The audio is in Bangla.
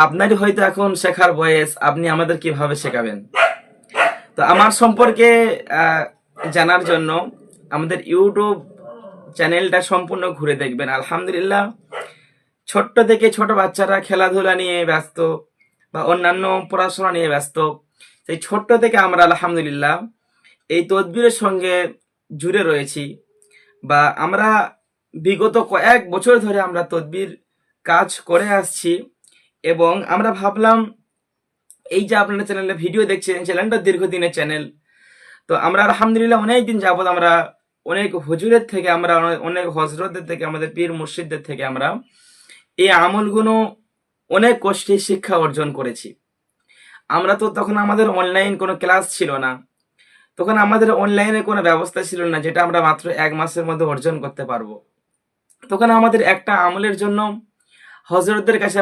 আপনারই হয়তো এখন শেখার বয়স, আপনি আমাদের কিভাবে শেখাবেন? তো আমার সম্পর্কে জানার জন্য আমাদের ইউটিউব চ্যানেলটা সম্পূর্ণ ঘুরে দেখবেন। আলহামদুলিল্লাহ, ছোট্ট থেকে ছোট বাচ্চারা খেলাধুলা নিয়ে ব্যস্ত বা অন্যান্য পড়াশোনা নিয়ে ব্যস্ত, সেই ছোট্ট থেকে আমরা আলহামদুলিল্লাহ এই তদবিরের সঙ্গে জুড়ে রয়েছি, বা আমরা বিগত কয়েক বছর ধরে আমরা তদবির কাজ করে আসছি। এবং আমরা ভাবলাম, এই যে আপনারা চ্যানেলে ভিডিও দেখছেন, চ্যানেলটা দীর্ঘদিনের চ্যানেল। তো আমরা আলহামদুলিল্লাহ অনেক দিন যাবত আমরা অনেক হুজুরের থেকে, আমরা অনেক হজরতদের থেকে, আমাদের পীর মুর্শিদদের থেকে আমরা এই আমলগুলো অনেক কষ্টে শিক্ষা অর্জন করেছি। আমরা তো তখন আমাদের অনলাইন কোনো ক্লাস ছিল না, তখন আমাদের অনলাইনে কোনো ব্যবস্থা ছিল না যেটা আমরা মাত্র 1 মাসের মধ্যে অর্জন করতে পারবো। তখন আমাদের একটা আমলের জন্য হজরতদের কাছে